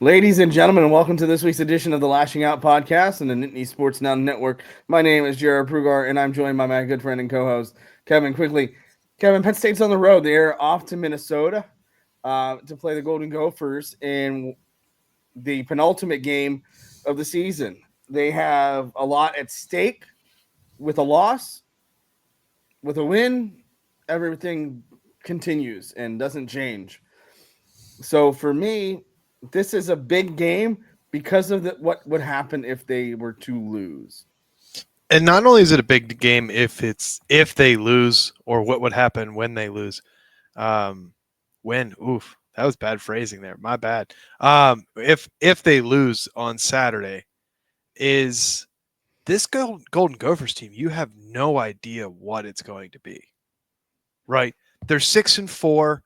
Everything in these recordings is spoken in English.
Ladies and gentlemen, welcome to this week's edition of the Lashing Out Podcast and the Nittany Sports Now Network. My name is Jarrod Prugar, and I'm joined by my good friend and co-host, Kevin Quigley. Kevin, Penn State's on the road. They're off to Minnesota to play the Golden Gophers in the penultimate game of the season. They have a lot at stake. With a loss, with a win, everything continues and doesn't change. So for me, this is a big game because of what would happen if they were to lose. And not only is it a big game if they lose or what would happen when they lose. That was bad phrasing there. My bad. If they lose on Saturday, is this Golden Gophers team, you have no idea what it's going to be. Right? They're 6-4.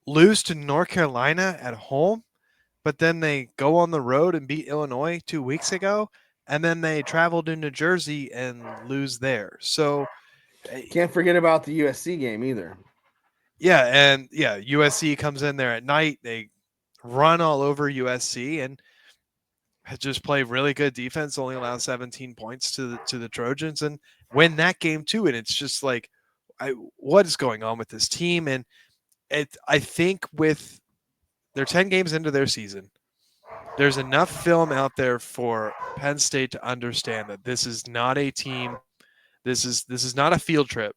Lose to North Carolina at home, but then they go on the road and beat Illinois 2 weeks ago, and then they travel to New Jersey and lose there. So can't forget about the USC game either. USC comes in there at night. They run all over USC and just play really good defense, only allow 17 points to the Trojans and win that game too. And it's just like, what is going on with this team? And I think with they're 10 games into their season, there's enough film out there for Penn State to understand that this is not a team. This is not a field trip.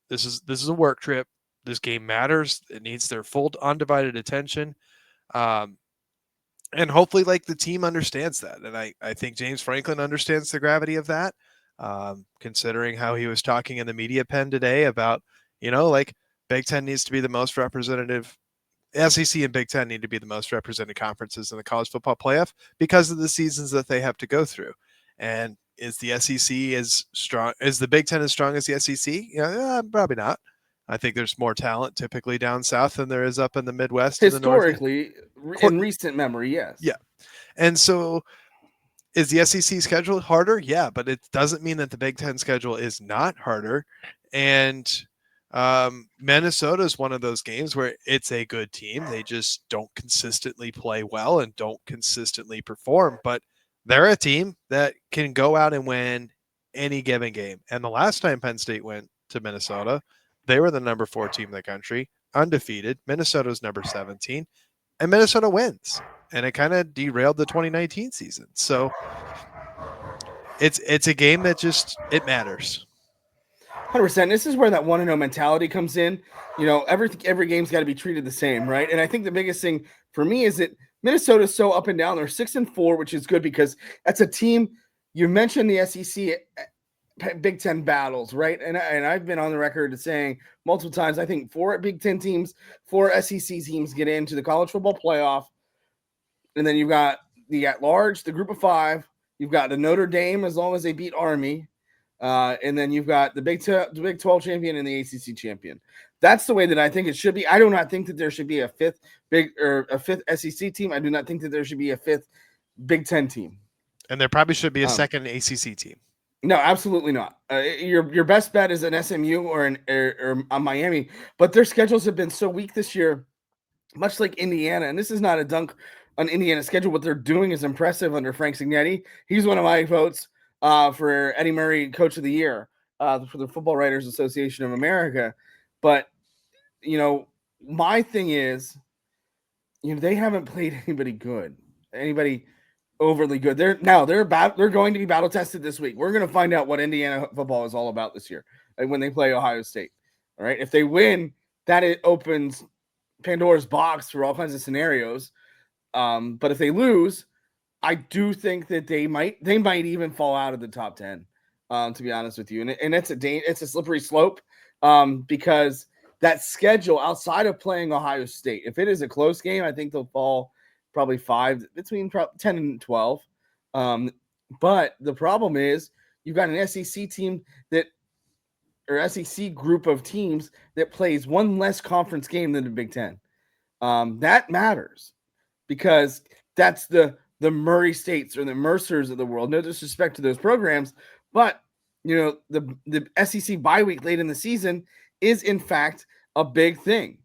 This is a work trip. This game matters. It needs their full undivided attention. And hopefully the team understands that. And I think James Franklin understands the gravity of that, considering how he was talking in the media pen today about, Big Ten needs to be the most representative. SEC and Big Ten need to be the most represented conferences in the college football playoff because of the seasons that they have to go through. And is the SEC as strong? Is the Big Ten as strong as the SEC? Probably not. I think there's more talent typically down south than there is up in the Midwest. Historically, in recent memory, yes. Yeah. And so is the SEC schedule harder? Yeah, but it doesn't mean that the Big Ten schedule is not harder. And Minnesota is one of those games where it's a good team. They just don't consistently play well and don't consistently perform, but they're a team that can go out and win any given game. And the last time Penn State went to Minnesota, they were the number 4 team in the country, undefeated. Minnesota's number 17, and Minnesota wins. And it kind of derailed the 2019 season. So it's a game that it matters. 100%. This is where that 1-0 mentality comes in. Every game's got to be treated the same, right? And I think the biggest thing for me is that Minnesota's so up and down. They're 6-4, which is good because that's a team. You mentioned the SEC Big Ten battles, right? And I've been on the record saying multiple times, I think 4 Big Ten teams, 4 SEC teams get into the college football playoff. And then you've got the at-large, the group of 5. You've got the Notre Dame as long as they beat Army. And then you've got the Big 12 champion and the ACC champion. That's the way that I think it should be. I do not think that there should be a fifth SEC team. I do not think that there should be a 5th Big Ten team. And there probably should be a second ACC team. No, absolutely not. Your best bet is an SMU or a Miami, but their schedules have been so weak this year, much like Indiana. And this is not a dunk on Indiana's schedule. What they're doing is impressive under Frank Cignetti. He's one of my votes for Eddie Murray Coach of the Year for the Football Writers Association of America. But, my thing is, they haven't played anybody good, anybody overly good. They're going to be battle tested this week. We're going to find out what Indiana football is all about this year when they play Ohio State. All right. If they win, it opens Pandora's box for all kinds of scenarios. But if they lose, I do think that they might even fall out of the top 10, to be honest with you. And it's a slippery slope because that schedule outside of playing Ohio State, if it is a close game, I think they'll fall probably 5 between 10 and 12. But the problem is you've got an SEC team or SEC group of teams that plays one less conference game than the Big Ten. That matters because that's the Murray States or the Mercers of the world. No disrespect to those programs, but the SEC bye week late in the season is in fact a big thing.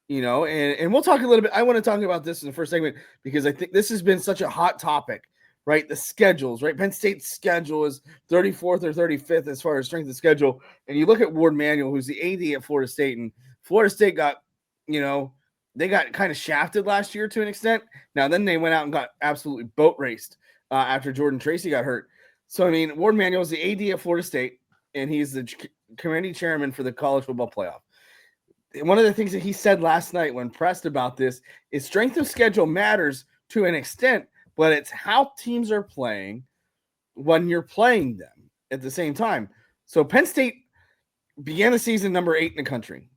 And we'll talk a little bit. I want to talk about this in the first segment because I think this has been such a hot topic, right? The schedules, right? Penn State's schedule is 34th or 35th as far as strength of schedule. And you look at Ward Manuel, who's the AD at Florida State, and Florida State got, they got kind of shafted last year to an extent. Now, then they went out and got absolutely boat raced after Jordan Tracy got hurt. So, I mean, Ward Manuel is the AD at Florida State, and he's the committee chairman for the college football playoff. One of the things that he said last night when pressed about this is strength of schedule matters to an extent, but it's how teams are playing when you're playing them at the same time. So Penn State began the season number 8 in the country.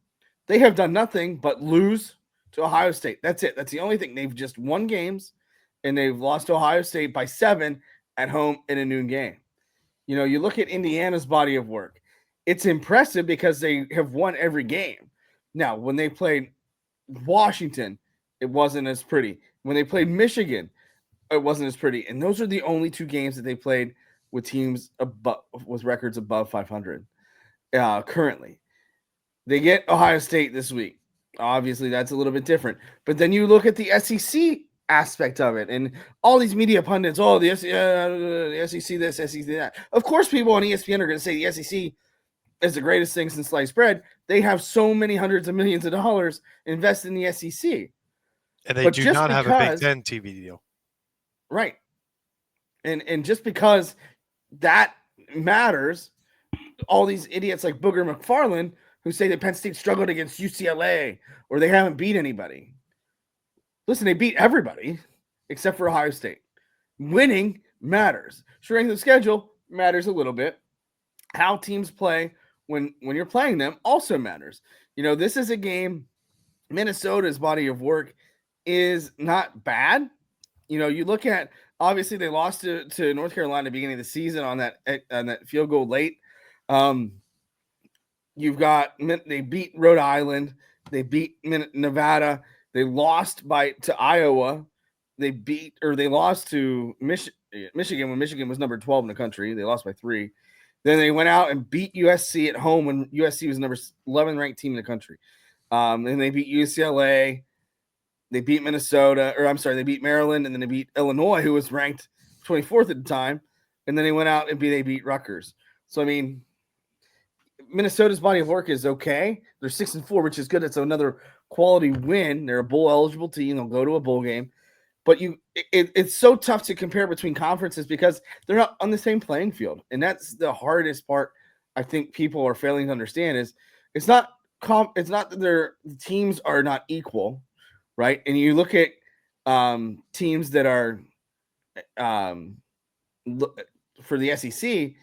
They have done nothing but lose to Ohio State. That's it. That's the only thing. They've just won games, and they've lost to Ohio State by 7 at home in a noon game. You look at Indiana's body of work. It's impressive because they have won every game. Now, when they played Washington, it wasn't as pretty. When they played Michigan, it wasn't as pretty. And those are the only 2 games that they played with teams with records above 500 currently. They get Ohio State this week. Obviously, that's a little bit different. But then you look at the SEC aspect of it, and all these media pundits, the SEC this, SEC that. Of course, people on ESPN are going to say the SEC is the greatest thing since sliced bread. They have so many hundreds of millions of dollars invested in the SEC. And they do not have a Big Ten TV deal. Right. And just because that matters, all these idiots like Booger McFarland who say that Penn State struggled against UCLA or they haven't beat anybody. Listen, they beat everybody except for Ohio State. Winning matters. Strength of schedule matters a little bit. How teams play when you're playing them also matters. This is a game. Minnesota's body of work is not bad. You look at, obviously they lost to North Carolina at the beginning of the season on that field goal late. They beat Rhode Island. They beat Nevada. They lost to Iowa. They lost to Michigan when Michigan was number 12 in the country. They lost by 3. Then they went out and beat USC at home when USC was number 11 ranked team in the country. And they beat UCLA. They beat they beat Maryland, and then they beat Illinois, who was ranked 24th at the time. And then they went out and they beat Rutgers. So, I mean, Minnesota's body of work is okay. They're 6-4, which is good. It's another quality win. They're a bowl eligible team. They'll go to a bowl game. But it's so tough to compare between conferences because they're not on the same playing field. And that's the hardest part I think people are failing to understand is it's not that their teams are not equal, right? And you look at teams that are for the SEC,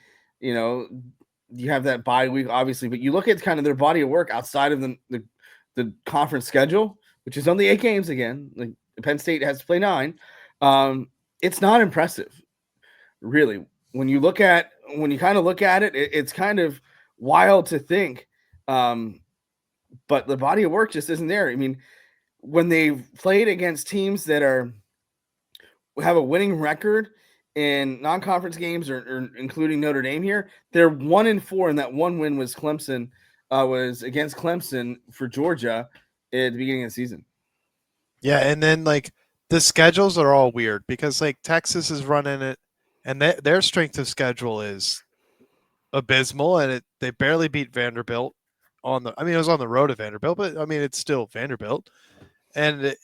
you have that bye week, obviously, but you look at kind of their body of work outside of the conference schedule, which is only 8 games again. Like Penn State has to play 9. It's not impressive, really. When you kind of look at it, it's kind of wild to think. But the body of work just isn't there. I mean, when they've played against teams that have a winning record in non-conference games or including Notre Dame here, they're 1-4, and that one win was was against Clemson for Georgia at the beginning of the season. Yeah, and then the schedules are all weird because Texas is running it, and their strength of schedule is abysmal, and they barely beat Vanderbilt it was on the road to Vanderbilt, but it's still Vanderbilt, and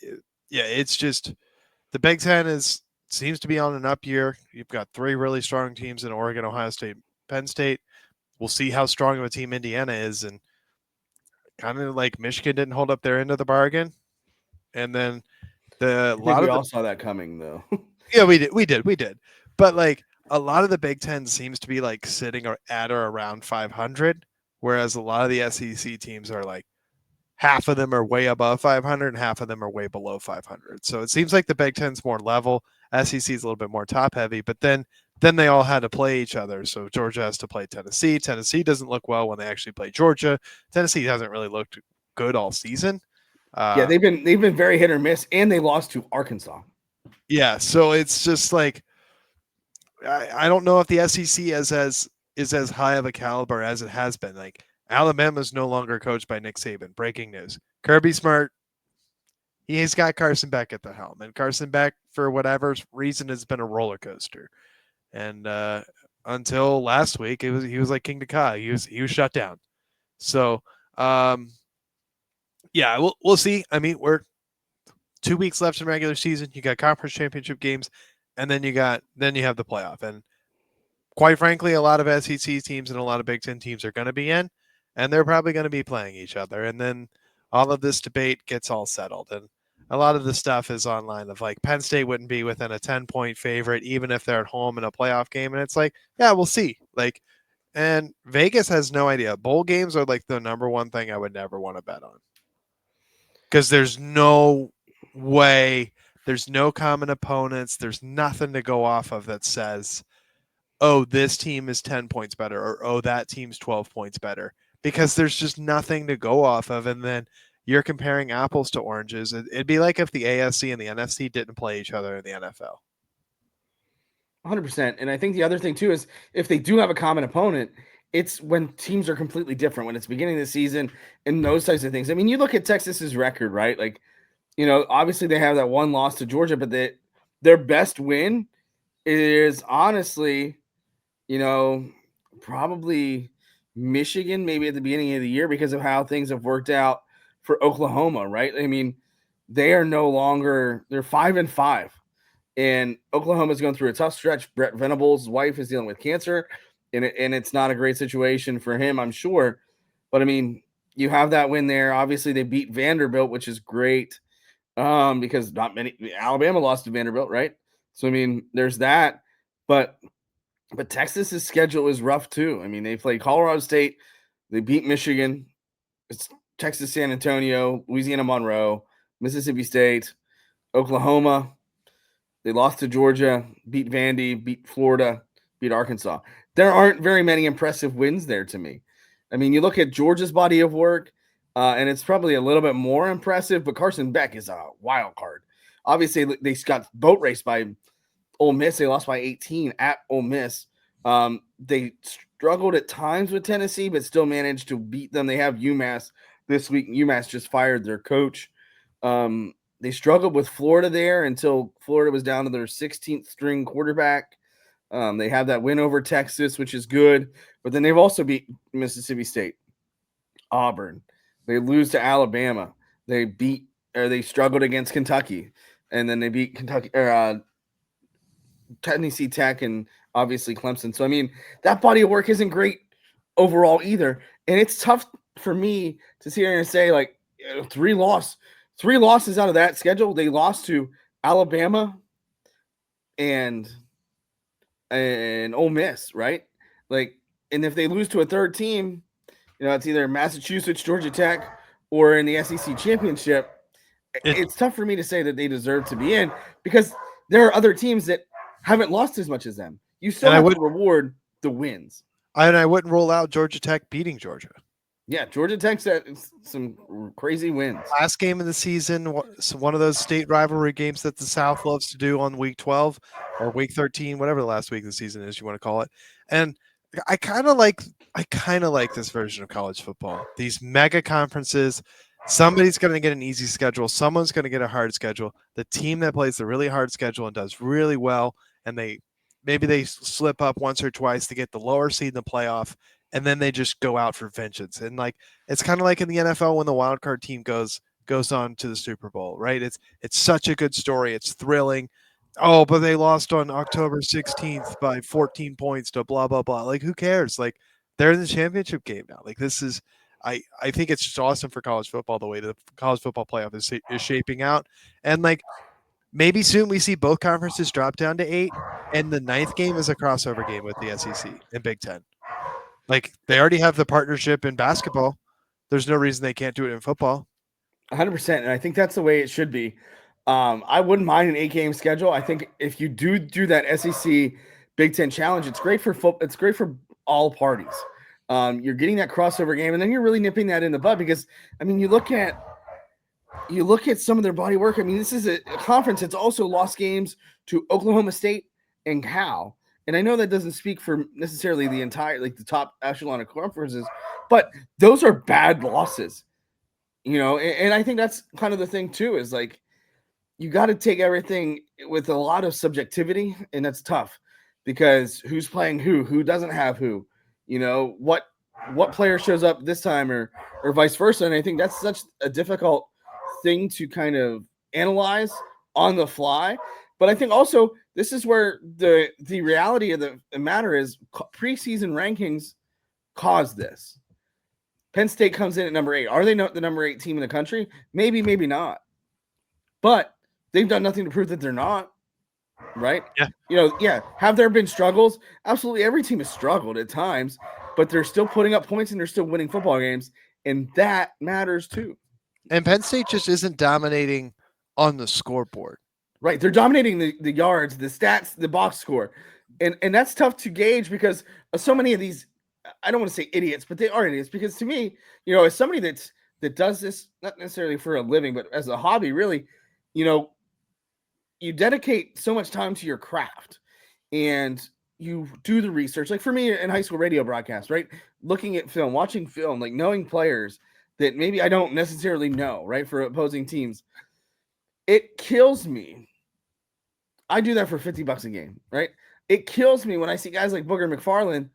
it's just the Big Ten seems to be on an up year. You've got 3 really strong teams in Oregon, Ohio State, Penn State. We'll see how strong of a team Indiana is, and kind of like Michigan didn't hold up their end of the bargain. And then we all saw that coming, though. Yeah, we did. But a lot of the Big Ten seems to be sitting at or around 500, whereas a lot of the SEC teams are half of them are way above 500 and half of them are way below 500. So it seems like the Big Ten's more level. SEC is a little bit more top heavy, but then they all had to play each other. So Georgia has to play Tennessee. Tennessee doesn't look well when they actually play Georgia. Tennessee hasn't really looked good all season. Yeah, they've been very hit or miss, and they lost to Arkansas. Yeah, so it's just I don't know if the SEC is as high of a caliber as it has been. Alabama's no longer coached by Nick Saban. Breaking news: Kirby Smart He's got Carson Beck at the helm, and Carson Beck, for whatever reason, has been a roller coaster. And until last week, he was like King Kai. He was shut down. So yeah, we'll see. I mean, we're 2 weeks left in regular season. You got conference championship games, and then you have the playoff. And quite frankly, a lot of SEC teams and a lot of Big Ten teams are going to be in, and they're probably going to be playing each other. And then all of this debate gets all settled. And a lot of the stuff is online of like Penn State wouldn't be within a 10-point favorite, even if they're at home in a playoff game. And it's like, yeah, we'll see. Like, and Vegas has no idea. Bowl games are like the number one thing I would never want to bet on. Because there's no way, there's no common opponents, there's nothing to go off of that says, oh, this team is 10 points better, or oh, that team's 12 points better, because there's just nothing to go off of. And then you're comparing apples to oranges. It'd be like if the AFC and the NFC didn't play each other in the NFL. 100%. And I think the other thing too is if they do have a common opponent, it's when teams are completely different, when it's beginning of the season and those types of things. I mean, you look at Texas's record, right? Like, you know, obviously they have that one loss to Georgia, but their best win is honestly, you know, probably Michigan, maybe at the beginning of the year, because of how things have worked out for Oklahoma, right? I mean, they are no longer, they're 5-5. And Oklahoma's going through a tough stretch. Brett Venables' wife is dealing with cancer, and it's not a great situation for him, I'm sure. But I mean, you have that win there. Obviously, they beat Vanderbilt, which is great, because not many Alabama lost to Vanderbilt, right? So I mean, there's that. But Texas's schedule is rough too. I mean, they play Colorado State, they beat Michigan, it's Texas San Antonio, Louisiana Monroe, Mississippi State, Oklahoma. They lost to Georgia, beat Vandy, beat Florida, beat Arkansas. There aren't very many impressive wins there to me. I mean, you look at Georgia's body of work, and it's probably a little bit more impressive, but Carson Beck is a wild card. Obviously, they got boat raced by Ole Miss. They lost by 18 at Ole Miss. They struggled at times with Tennessee, but still managed to beat them. They have UMass this week. UMass just fired their coach. They struggled with Florida there until Florida was down to their 16th string quarterback. They have that win over Texas, which is good, but then they've also beat Mississippi State, Auburn. They lose to Alabama. They struggled against Kentucky, and then they beat Kentucky or Tennessee Tech and obviously Clemson. So I mean, that body of work isn't great overall either, and it's tough for me to sit here and say like three losses out of that schedule. They lost to Alabama and Ole Miss, right? Like, and if they lose to a third team, you know, it's either Massachusetts, Georgia Tech, or in the SEC championship. It's tough for me to say that they deserve to be in because there are other teams that haven't lost as much as them. You still have to reward the wins. And I wouldn't rule out Georgia Tech beating Georgia. Yeah, Georgia Tech's had some crazy wins. Last game of the season, one of those state rivalry games that the South loves to do on week 12 or week 13, whatever the last week of the season is, you want to call it. And I kind of like this version of college football. These mega conferences, somebody's going to get an easy schedule, someone's going to get a hard schedule. The team that plays the really hard schedule and does really well, and maybe they slip up once or twice to get the lower seed in the playoff, and then they just go out for vengeance. And like it's kind of like in the NFL when the wild card team goes on to the Super Bowl, right? It's such a good story. It's thrilling. Oh, but they lost on October 16th by 14 points to blah blah blah. Like who cares? Like they're in the championship game now. Like this is I think it's just awesome for college football the way the college football playoff is shaping out. And like maybe soon we see both conferences drop down to 8 and the 9th game is a crossover game with the SEC and Big Ten. Like they already have the partnership in basketball. There's no reason they can't do it in football. 100%. And I think that's the way it should be. I wouldn't mind an 8-game schedule. I think if you do that SEC Big Ten challenge, it's great for football. It's great for all parties. You're getting that crossover game, and then you're really nipping that in the bud because, I mean, you look at some of their body work. I mean, this is a conference that's also lost games to Oklahoma State and Cal. And I know that doesn't speak for necessarily the entire, like the top echelon of conferences, but those are bad losses. And I think that's kind of the thing too, is like, you got to take everything with a lot of subjectivity, and that's tough because who's playing who doesn't have who, what player shows up this time or vice versa. And I think that's such a difficult thing to kind of analyze on the fly. But I think also this is where the reality of the matter is preseason rankings cause this. Penn State comes in at number 8. Are they not the number 8 team in the country? Maybe, maybe not. But they've done nothing to prove that they're not, right? Yeah. Have there been struggles? Absolutely. Every team has struggled at times, but they're still putting up points and they're still winning football games, and that matters too. And Penn State just isn't dominating on the scoreboard. Right. They're dominating the yards, the stats, the box score. And that's tough to gauge because so many of these, I don't want to say idiots, but they are idiots because to me, as somebody that does this, not necessarily for a living, but as a hobby, really, you dedicate so much time to your craft and you do the research. Like for me in high school radio broadcast, right? Looking at film, watching film, like knowing players that maybe I don't necessarily know, right? For opposing teams. It kills me. I do that for $50 a game, right? It kills me when I see guys like Booger McFarland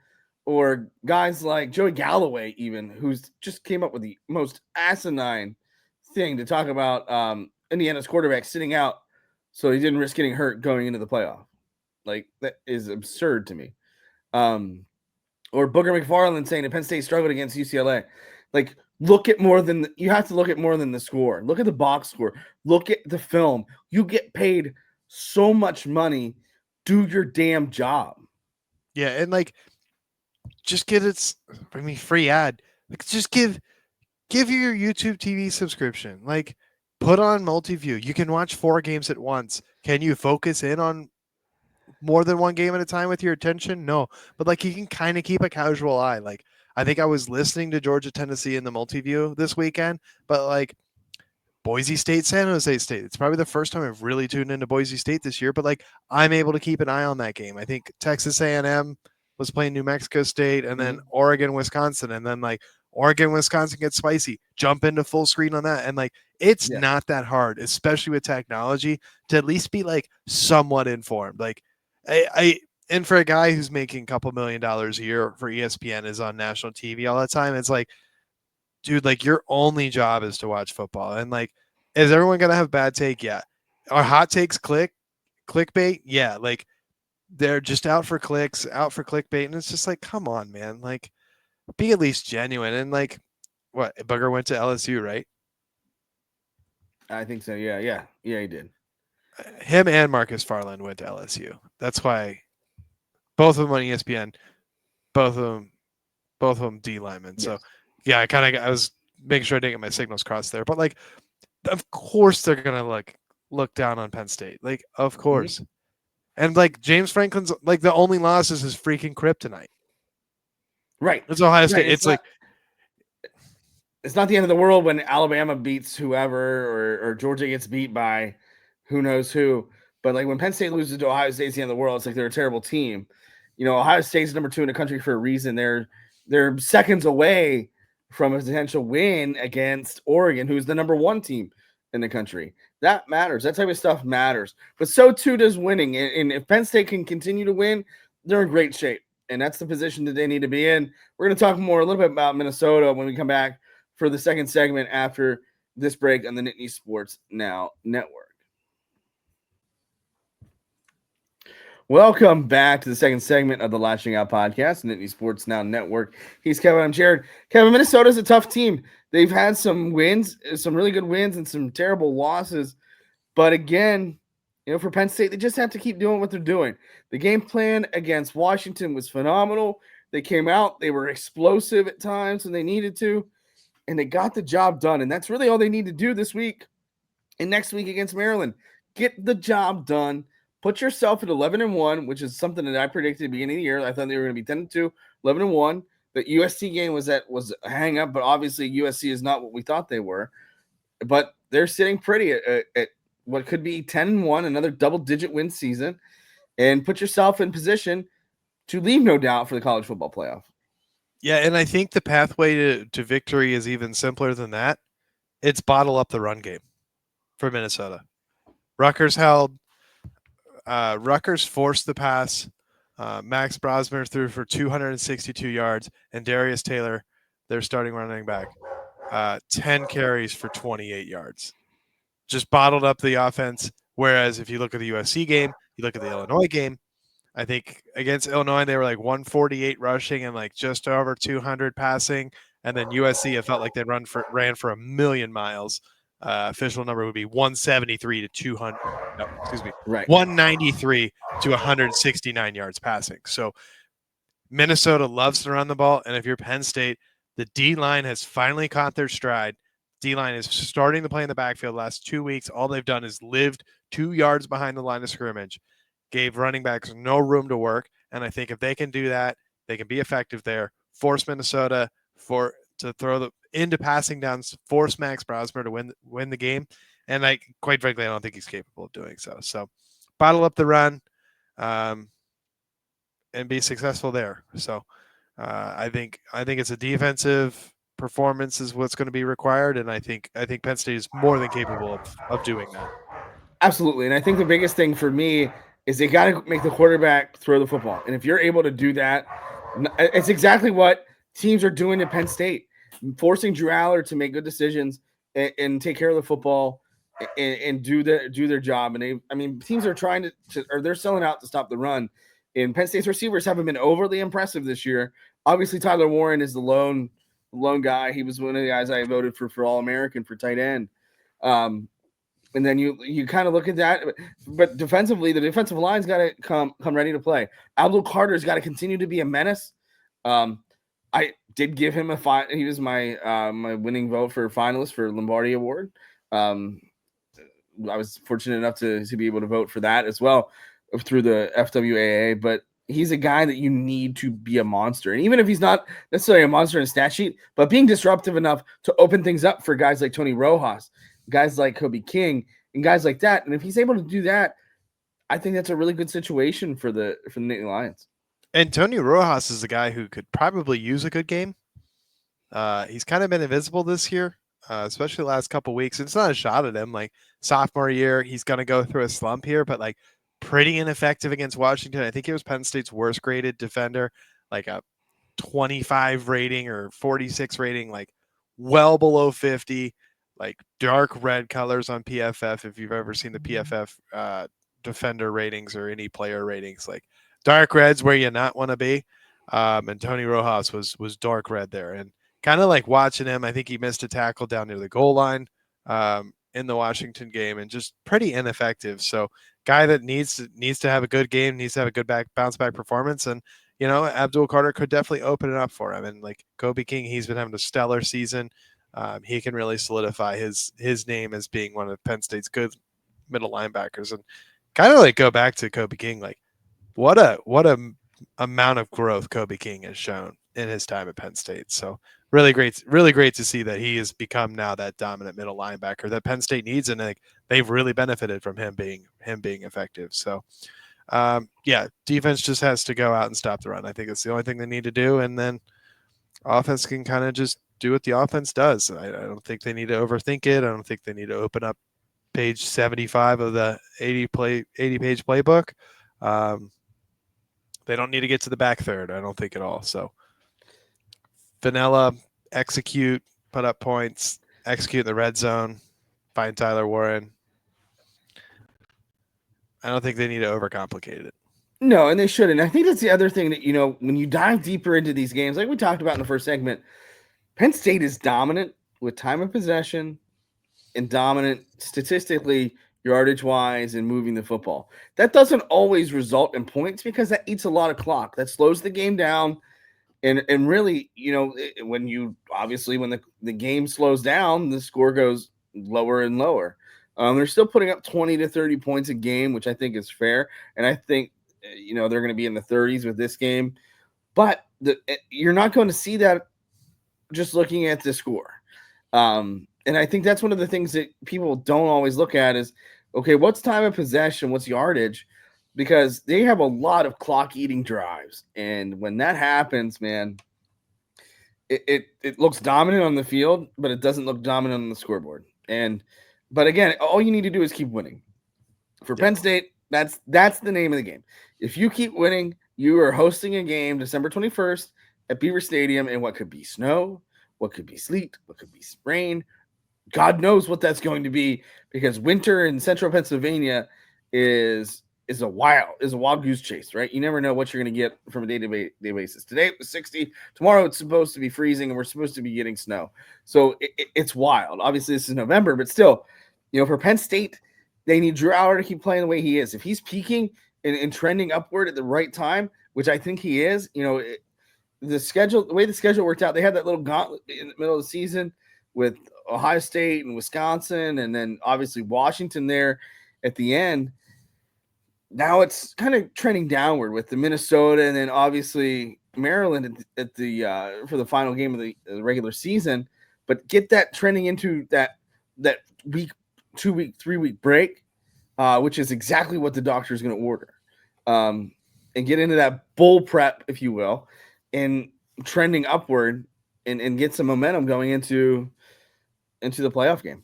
or guys like Joey Galloway, even, who's just came up with the most asinine thing to talk about Indiana's quarterback sitting out so he didn't risk getting hurt going into the playoff. Like, that is absurd to me. Or Booger McFarland saying that Penn State struggled against UCLA. Like, you have to look at more than the score. Look at the box score. Look at the film. You get paid so much money. Do your damn job. Yeah, and like, just get free ad. Like, just give your YouTube TV subscription. Like, put on multi-view. You can watch 4 games at once. Can you focus in on more than one game at a time with your attention? No, but like, you can kind of keep a casual eye. Like, I think I was listening to Georgia, Tennessee in the multi-view this weekend, but like Boise State, San Jose State. It's probably the first time I've really tuned into Boise State this year, but like, I'm able to keep an eye on that game. I think Texas A&M was playing New Mexico State, and then Oregon, Wisconsin, and then like Oregon, Wisconsin gets spicy. Jump into full screen on that. And like, it's not that hard, especially with technology, to at least be like somewhat informed. Like, and for a guy who's making a couple $1 million a year for ESPN, is on national TV all the time, it's like, dude, like, your only job is to watch football. And like, is everyone gonna have bad take? Yeah. Are hot takes clickbait? Yeah. Like, they're just out for clicks, out for clickbait, and it's just like, come on, man. Like, be at least genuine. And like, what, Booger went to LSU, right? I think so. Yeah, he did. Him and Marcus Farland went to LSU. That's why both of them on ESPN, both of them D linemen. Yes. So yeah, I was making sure I didn't get my signals crossed there. But like, of course they're gonna look down on Penn State. Like, of course. Mm-hmm. And like, James Franklin's like, the only loss is his freaking kryptonite. Right. It's Ohio State. Right. It's not the end of the world when Alabama beats whoever or Georgia gets beat by who knows who. But like, when Penn State loses to Ohio State, it's the end of the world. It's like they're a terrible team. Ohio State's number 2 in the country for a reason. They're seconds away from a potential win against Oregon, who's the number 1 team in the country. That matters. That type of stuff matters. But so too does winning. And if Penn State can continue to win, they're in great shape. And that's the position that they need to be in. We're going to talk a little bit about Minnesota when we come back for the second segment after this break on the Nittany Sports Now Network. Welcome back to the second segment of the Lasching Out Podcast, Nittany Sports Now Network. He's Kevin. I'm Jarrod. Kevin, Minnesota's a tough team. They've had some wins, some really good wins, and some terrible losses. But again, for Penn State, they just have to keep doing what they're doing. The game plan against Washington was phenomenal. They came out. They were explosive at times when they needed to, and they got the job done. And that's really all they need to do this week and next week against Maryland. Get the job done. Put yourself at 11-1, which is something that I predicted at the beginning of the year. I thought they were going to be 10-2, 11-1. The USC game was a hang up, but obviously USC is not what we thought they were. But they're sitting pretty at what could be 10-1, another double-digit win season, and put yourself in position to leave no doubt for the college football playoff. Yeah, and I think the pathway to victory is even simpler than that. it's bottle up the run game for Minnesota. Rutgers forced the pass. Max Brosmer threw for 262 yards, and Darius Taylor, their starting running back, 10 carries for 28 yards. Just bottled up the offense. Whereas if you look at the USC game, you look at the Illinois game, I think against Illinois, they were like 148 rushing and like just over 200 passing. And then USC, it felt like they ran for 1,000,000 miles. Official number would be 173 to 200. No, excuse me, Right. 193 to 169 yards passing. So Minnesota loves to run the ball. And if you're Penn State, the D line has finally caught their stride. D line is starting to play in the backfield the last 2 weeks. All they've done is lived 2 yards behind the line of scrimmage, gave running backs no room to work. And I think if they can do that, they can be effective there. Force Minnesota to throw into passing downs, force Max Brosmer to win the game. And quite frankly, I don't think he's capable of doing so. So bottle up the run, and be successful there. So I think it's a defensive performance is what's going to be required, and I think Penn State is more than capable of doing that. Absolutely. And I think the biggest thing for me is they got to make the quarterback throw the football. And if you're able to do that, it's exactly what teams are doing at Penn State, forcing Drew Aller to make good decisions and take care of the football and do their job. And teams are trying or they're selling out to stop the run. And Penn State's receivers haven't been overly impressive this year. Obviously, Tyler Warren is the lone guy. He was one of the guys I voted for All-American for tight end. And then you kind of look at that, but defensively, the defensive line's got to come ready to play. Abdul Carter's got to continue to be a menace. I did give him he was my my winning vote for finalist for Lombardi Award. I was fortunate enough to be able to vote for that as well through the FWAA, but he's a guy that you need to be a monster. And even if he's not necessarily a monster in a stat sheet, but being disruptive enough to open things up for guys like Tony Rojas, guys like Kobe King, and guys like that. And if he's able to do that, I think that's a really good situation for the Nittany Lions. And Tony Rojas is a guy who could probably use a good game. He's kind of been invisible this year, especially the last couple of weeks. It's not a shot at him. Like sophomore year, he's going to go through a slump here, but like pretty ineffective against Washington. I think he was Penn State's worst graded defender, like a 25 rating or 46 rating, like well below 50, like dark red colors on PFF. If you've ever seen the PFF defender ratings or any player ratings, like dark red's where you not want to be. And Tony Rojas was dark red there, and kind of like watching him, I think he missed a tackle down near the goal line in the Washington game, and just pretty ineffective. So guy that needs to have a good game, needs to have a good bounce back performance. And, Abdul Carter could definitely open it up for him. And like Kobe King, he's been having a stellar season. He can really solidify his name as being one of Penn State's good middle linebackers. And kind of like go back to Kobe King, like what a amount of growth Kobe King has shown in his time at Penn State. So really great to see that he has become now that dominant middle linebacker that Penn State needs, and like they've really benefited from him being effective. So defense just has to go out and stop the run. I think it's the only thing they need to do, and then offense can kind of just do what the offense does. I don't think they need to overthink it. I don't think they need to open up page 75 of the 80-page playbook. They don't need to get to the back third, I don't think at all. So vanilla, execute, put up points, execute in the red zone, find Tyler Warren. I don't think they need to overcomplicate it. No, and they shouldn't. I think that's the other thing that, when you dive deeper into these games, like we talked about in the first segment, Penn State is dominant with time of possession and dominant statistically, yardage-wise, and moving the football. That doesn't always result in points because that eats a lot of clock. That slows the game down. And really, when the game slows down, the score goes lower and lower. They're still putting up 20 to 30 points a game, which I think is fair. And I think, they're going to be in the 30s with this game. But you're not going to see that just looking at the score. And I think that's one of the things that people don't always look at is, okay, what's time of possession? What's yardage? Because they have a lot of clock eating drives. And when that happens, man, it looks dominant on the field, but it doesn't look dominant on the scoreboard. But again, all you need to do is keep winning. For Penn State, that's the name of the game. If you keep winning, you are hosting a game December 21st at Beaver Stadium in what could be snow, what could be sleet, what could be rain. God knows what that's going to be, because winter in central Pennsylvania is a wild goose chase, right? You never know what you're going to get from a day-to-day basis. Today it was 60. Tomorrow it's supposed to be freezing, and we're supposed to be getting snow. So it's wild. Obviously, this is November, but still, for Penn State, they need Jarrod to keep playing the way he is. If he's peaking and trending upward at the right time, which I think he is, the way the schedule worked out, they had that little gauntlet in the middle of the season with Ohio State and Wisconsin, and then obviously Washington there at the end. Now it's kind of trending downward with the Minnesota, and then obviously Maryland at the for the final game of the regular season. But get that trending into that week, 2 week, 3 week break, which is exactly what the doctor is going to order, and get into that bowl prep, if you will, and trending upward, and get some momentum going into the playoff game.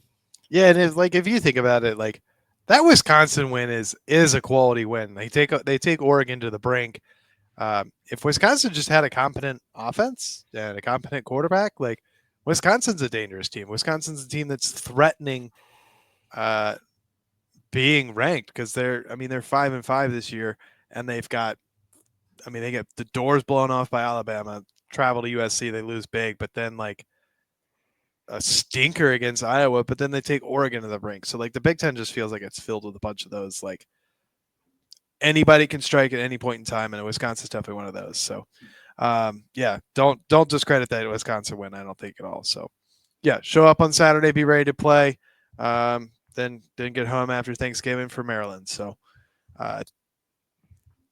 Yeah, and if you think about it, like, that Wisconsin win is a quality win. They take Oregon to the brink. If Wisconsin just had a competent offense and a competent quarterback, like, Wisconsin's a dangerous team. Wisconsin's a team that's threatening being ranked, because they're 5-5 this year, and they get the doors blown off by Alabama, travel to USC, they lose big, but then like a stinker against Iowa, but then they take Oregon to the brink. So like the Big Ten just feels like it's filled with a bunch of those. Like, anybody can strike at any point in time, and Wisconsin's definitely one of those. So don't discredit that Wisconsin win, I don't think, at all. So yeah, show up on Saturday, be ready to play. Then get home after Thanksgiving for Maryland. So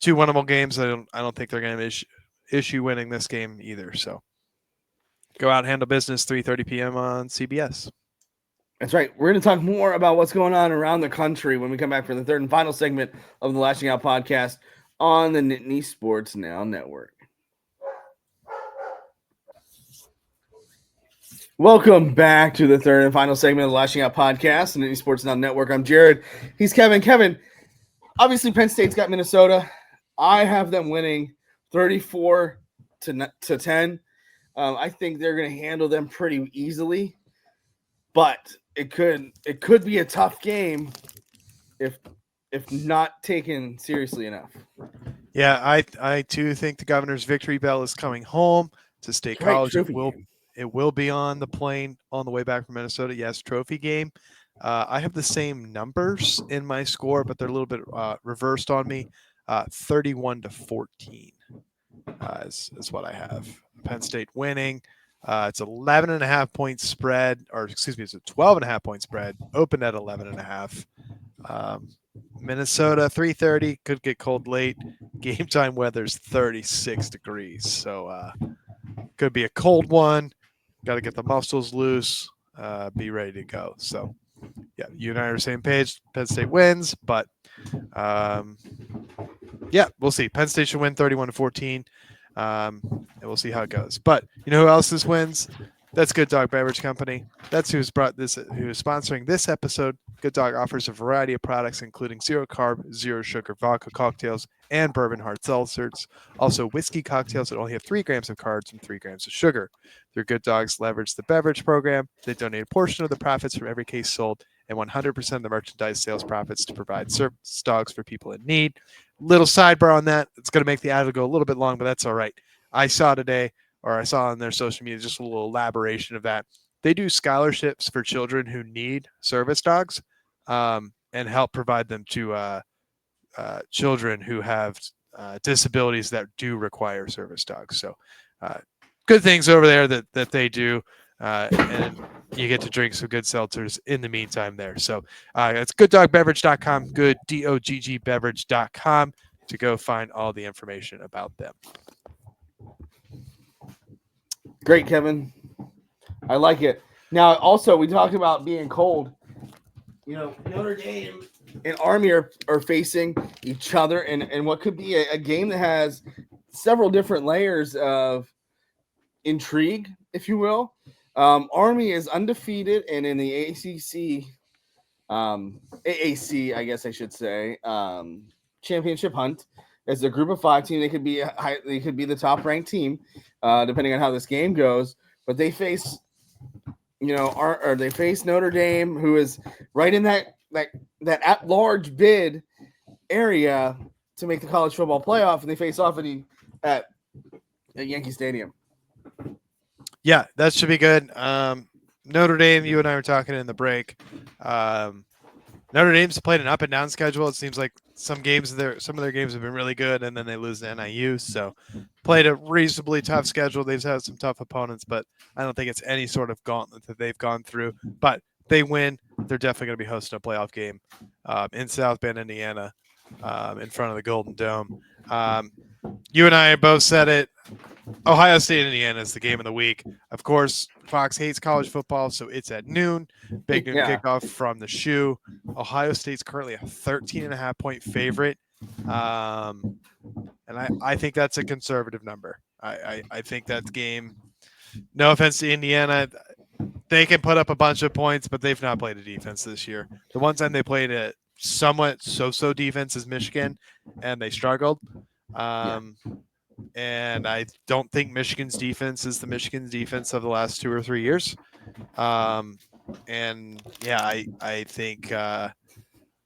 2 winnable games. I don't think they're going to issue winning this game either. So go out and handle business. 3:30 p.m. on CBS. That's right. We're going to talk more about what's going on around the country when we come back for the third and final segment of the Lashing Out Podcast on the Nittany Sports Now Network. Welcome back to the third and final segment of the Lashing Out Podcast on the Nittany Sports Now Network. I'm Jarrod. He's Kevin. Kevin, obviously Penn State's got Minnesota. I have them winning 34-10. I think they're going to handle them pretty easily, but it could be a tough game if not taken seriously enough. Yeah, I too think the Governor's victory bell is coming home to State College. It will be on the plane on the way back from Minnesota. Yes, trophy game. I have the same numbers in my score, but they're a little bit reversed on me. 31-14 is what I have. Penn State winning. It's 11.5 point spread, or excuse me, it's a 12.5 point spread. Opened at 11.5. Minnesota 3:30, could get cold late. Game time weather's 36 degrees, so could be a cold one. Got to get the muscles loose. Be ready to go. So yeah, you and I are same page. Penn State wins, but yeah, we'll see. Penn State should win 31-14. And we'll see how it goes. But you know who else this wins? That's Good Dog Beverage Company. That's who is sponsoring this episode. Good Dog offers a variety of products, including 0 carb, 0 sugar vodka cocktails and bourbon hard seltzers. Also, whiskey cocktails that only have 3 grams of carbs and 3 grams of sugar. Their Good Dogs leverage the beverage program. They donate a portion of the profits from every case sold and 100% of the merchandise sales profits to provide service dogs for people in need. Little sidebar on that. It's going to make the ad go a little bit long, but that's all right. I saw on their social media just a little elaboration of that. They do scholarships for children who need service dogs, and help provide them to children who have disabilities that do require service dogs. So good things over there that they do, and you get to drink some good seltzers in the meantime there. So it's gooddogbeverage.com, good DOGG beverage.com to go find all the information about them. Great, Kevin. I like it. Now, also, we talked about being cold. Notre Dame and Army are facing each other in what could be a game that has several different layers of intrigue, if you will. Army is undefeated, and in the ACC, AAC, I guess I should say, championship hunt. As a group of 5 team, they could be the top ranked team, depending on how this game goes. But they face, they face Notre Dame, who is right in that at large bid area to make the college football playoff, and they face off at Yankee Stadium. Yeah, that should be good. Notre Dame, you and I were talking in the break. Notre Dame's played an up and down schedule. It seems like some of their games have been really good, and then they lose to NIU. So played a reasonably tough schedule. They've had some tough opponents, but I don't think it's any sort of gauntlet that they've gone through. But they win. They're definitely going to be hosting a playoff game in South Bend, Indiana, in front of the Golden Dome. You and I both said it. Ohio State, Indiana is the game of the week. Of course, Fox hates college football, so it's at noon. Big noon kickoff from the shoe. Ohio State's currently a 13.5-point favorite. And I think that's a conservative number. I think that game, no offense to Indiana, they can put up a bunch of points, but they've not played a defense this year. The one time they played a somewhat so-so defense is Michigan, and they struggled. And I don't think Michigan's defense is the Michigan's defense of the last 2 or 3 years. And yeah, I think they're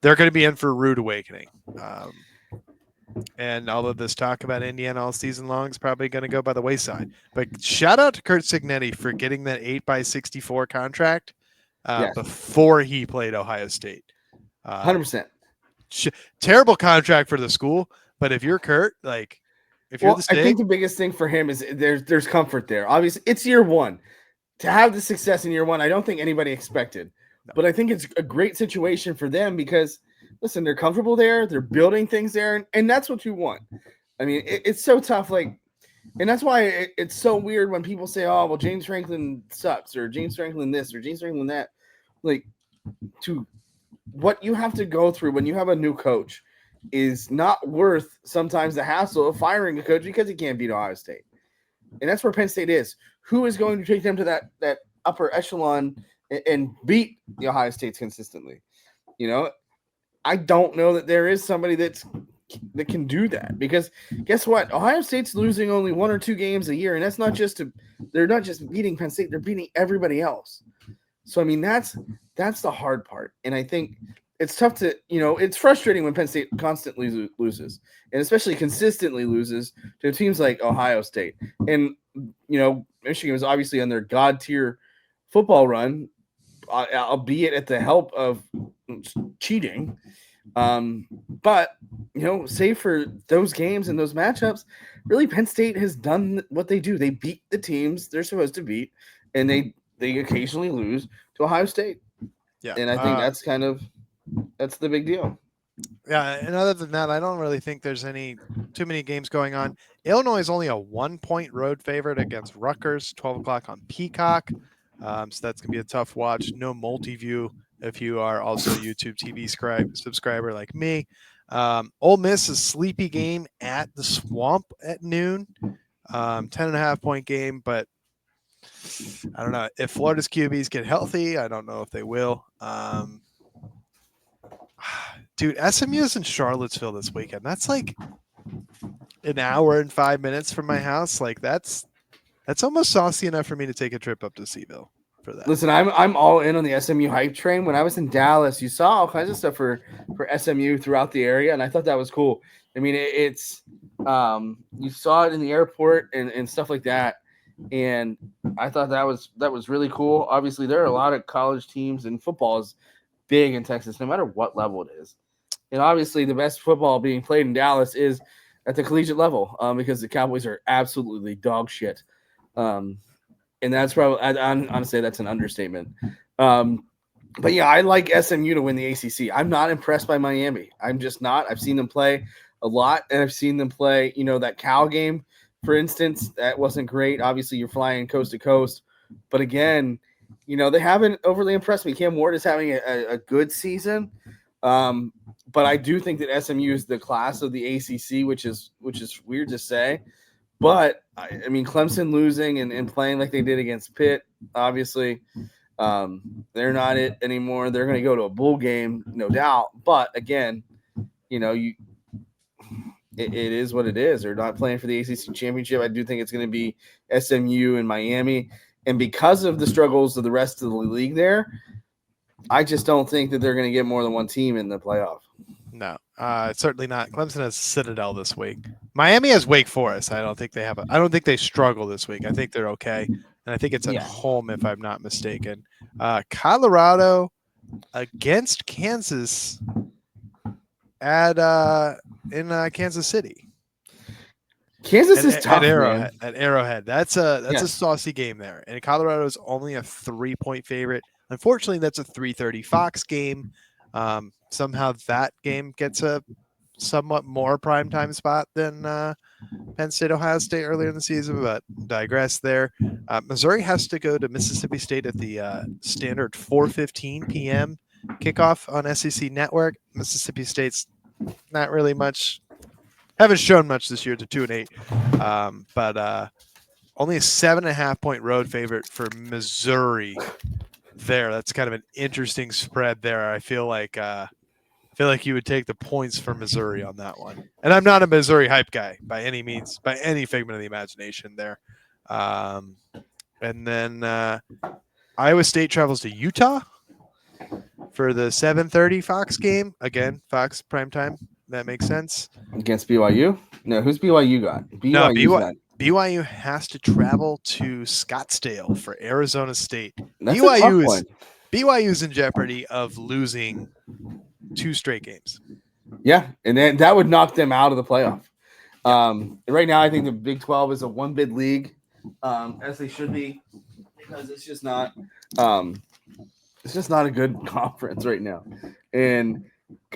going to be in for a rude awakening. And all of this talk about Indiana all season long is probably going to go by the wayside. But shout out to Kurt Cignetti for getting that 8x64 contract before he played Ohio State. 100%. Terrible contract for the school, but if you're Kurt, like, if you're the state, I think the biggest thing for him is there's comfort there. Obviously, it's year one. To have the success in year one, I don't think anybody expected. No. But I think it's a great situation for them because, listen, they're comfortable there. They're building things there, and that's what you want. I mean, it's so tough. Like, and that's why it's so weird when people say, "Oh, well, James Franklin sucks," or "James Franklin this," or "James Franklin that." Like, to what you have to go through when you have a new coach is not worth sometimes the hassle of firing a coach because he can't beat Ohio State. And that's where Penn State is. Who is going to take them to that upper echelon and beat the Ohio States consistently? I don't know that there is somebody that can do that because guess what? Ohio State's losing only 1 or 2 games a year, and that's not just they're not just beating Penn State, they're beating everybody else. So I mean that's the hard part. And I think it's tough to, it's frustrating when Penn State constantly loses, and especially consistently loses to teams like Ohio State. And, Michigan was obviously on their God tier football run, albeit at the help of cheating. But, save for those games and those matchups, really Penn State has done what they do. They beat the teams they're supposed to beat, and they occasionally lose to Ohio State. Yeah. And I think that's the big deal. Yeah, and other than that, I don't really think there's too many games going on. Illinois is only a 1-point road favorite against Rutgers, 12 o'clock on Peacock. So that's going to be a tough watch. No multi-view if you are also a YouTube TV subscriber like me. Ole Miss is sleepy game at the Swamp at noon. 10.5-point game, but I don't know. If Florida's QBs get healthy, I don't know if they will. Dude, SMU is in Charlottesville this weekend. That's like an hour and 5 minutes from my house. Like that's almost saucy enough for me to take a trip up to Seaville for that. Listen, I'm all in on the SMU hype train. When I was in Dallas, you saw all kinds of stuff for SMU throughout the area, and I thought that was cool. I mean, it's you saw it in the airport and stuff like that, and I thought that was really cool. Obviously, there are a lot of college teams, and football is big in Texas, no matter what level it is. And obviously, the best football being played in Dallas is at the collegiate level because the Cowboys are absolutely dog shit. And that's probably, honestly, that's an understatement. But yeah, I like SMU to win the ACC. I'm not impressed by Miami. I'm just not. I've seen them play a lot, and I've seen them play, that Cal game, for instance, that wasn't great. Obviously, you're flying coast to coast. But again, they haven't overly impressed me. Cam Ward is having a good season. But I do think that SMU is the class of the ACC, which is weird to say. But I mean, Clemson losing and playing like they did against Pitt, obviously, they're not it anymore. They're going to go to a bowl game, no doubt. But again, it is what it is. They're not playing for the ACC championship. I do think it's going to be SMU and Miami. And because of the struggles of the rest of the league there, I just don't think that they're going to get more than one team in the playoff. No, certainly not. Clemson has Citadel this week. Miami has Wake Forest. I don't think they struggle this week. I think they're okay. And I think it's at home, if I'm not mistaken. Colorado against Kansas in Kansas City. Kansas is tough, man. At Arrowhead. That's a saucy game there. And Colorado is only a 3-point favorite. Unfortunately, that's a 3:30 Fox game. Somehow that game gets a somewhat more primetime spot than Penn State, Ohio State earlier in the season, but digress there. Missouri has to go to Mississippi State at the standard 4:15 p.m. kickoff on SEC Network. Mississippi State's not really much, haven't shown much this year. To 2-8, but only a 7.5-point road favorite for Missouri. There, that's kind of an interesting spread there. I feel like you would take the points for Missouri on that one. And I'm not a Missouri hype guy by any means, by any figment of the imagination there. And then Iowa State travels to Utah for the 7:30 Fox game. Again, Fox primetime. That makes sense. Against BYU? No, who's BYU got? BYU has to travel to Scottsdale for Arizona State. That's a tough one. BYU's in jeopardy of losing 2 straight games. Yeah, and then that would knock them out of the playoff. Right now, I think the Big 12 is a one-bid league, as they should be, because it's just not a good conference right now. And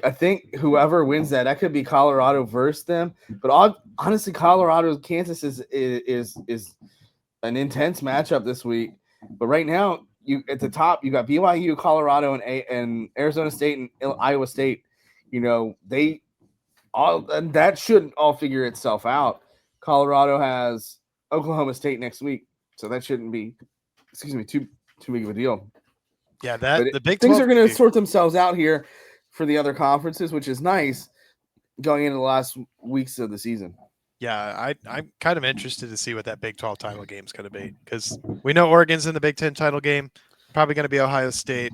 I think whoever wins that could be Colorado versus them. But honestly, Colorado Kansas is an intense matchup this week. But right now, you at the top, you got BYU, Colorado, and Arizona State and Iowa State. They all, and that should all figure itself out. Colorado has Oklahoma State next week, so that shouldn't be, too big of a deal. Yeah, the Big 12 things are going to sort themselves out here for the other conferences, which is nice going into the last weeks of the season. Yeah, I'm kind of interested to see what that Big 12 title game is going to be, because we know Oregon's in the Big 10 title game, probably going to be Ohio State.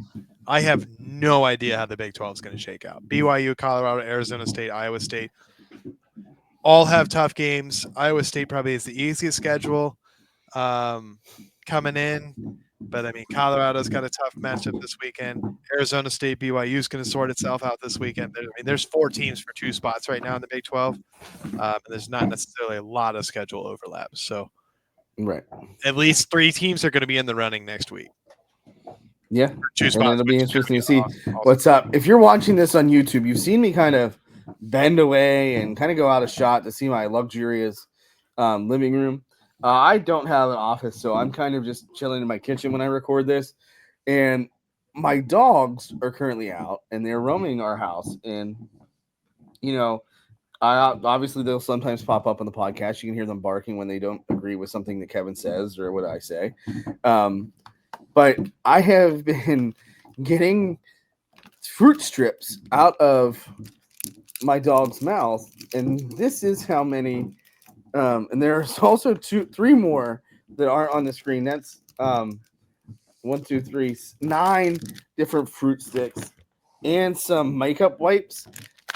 I have no idea how the Big 12 is going to shake out. BYU, Colorado, Arizona State, Iowa State all have tough games. Iowa State probably is the easiest schedule coming in. But, I mean, Colorado's got a tough matchup this weekend. Arizona State, BYU is going to sort itself out this weekend. There's 4 teams for 2 spots right now in the Big 12. And there's not necessarily a lot of schedule overlap. So, right, at least 3 teams are going to be in the running next week. Yeah, 2 spots. And it'll be interesting to see what's up. If you're watching this on YouTube, you've seen me kind of bend away and kind of go out of shot to see my luxurious living room. I don't have an office, so I'm kind of just chilling in my kitchen when I record this. And my dogs are currently out, and they're roaming our house. And, obviously they'll sometimes pop up on the podcast. You can hear them barking when they don't agree with something that Kevin says or what I say. But I have been getting fruit strips out of my dog's mouth, and this is how many. And there's also 3 more that aren't on the screen. That's 1, 2, 3, 9 different fruit sticks and some makeup wipes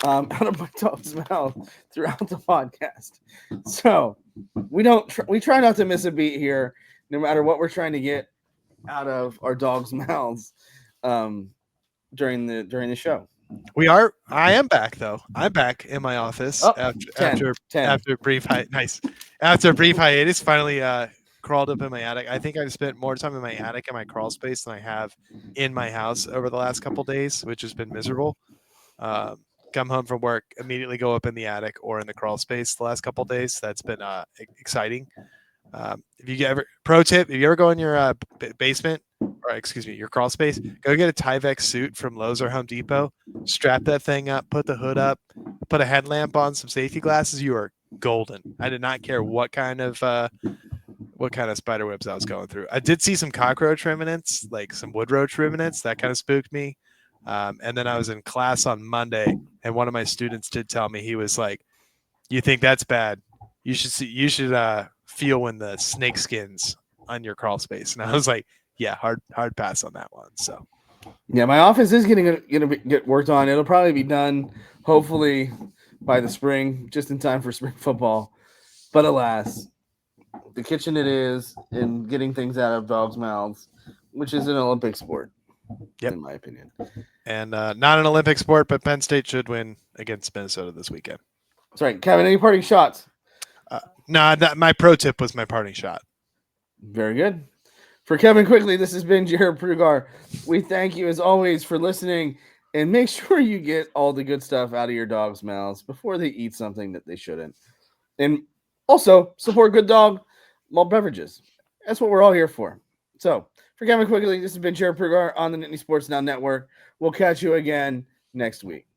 out of my dog's mouth throughout the podcast. So we try not to miss a beat here, no matter what we're trying to get out of our dogs' mouths during the show. I am back though. I'm back in my office after a brief hiatus. Finally crawled up in my attic. I think I've spent more time in my attic and my crawl space than I have in my house over the last couple days, which has been miserable. Come home from work, immediately go up in the attic or in the crawl space the last couple days. That's been exciting. Pro tip, if you ever go in your basement, or your crawl space, go get a Tyvek suit from Lowe's or Home Depot, strap that thing up, put the hood up, put a headlamp on, some safety glasses. You are golden. I did not care what kind of spider webs I was going through. I did see some cockroach remnants, like some wood roach remnants. That kind of spooked me. And then I was in class on Monday, and one of my students did tell me, he was like, "You think that's bad? You should feel when the snake skins on your crawl space." And I was like, "Yeah, hard pass on that one." So yeah, my office is gonna get worked on. It'll probably be done hopefully by the spring, just in time for spring football. But alas, the kitchen it is, and getting things out of dogs' mouths, which is an Olympic sport, in my opinion. And not an Olympic sport, but Penn State should win against Minnesota this weekend. That's right. Kevin, any parting shots? My pro tip was my parting shot. Very good. For Kevin Quigley, this has been Jarrod Prugar. We thank you as always for listening, and make sure you get all the good stuff out of your dog's mouths before they eat something that they shouldn't. And also support good dog malt beverages. That's what we're all here for. So for Kevin Quigley, this has been Jarrod Prugar on the Nittany Sports Now Network. We'll catch you again next week.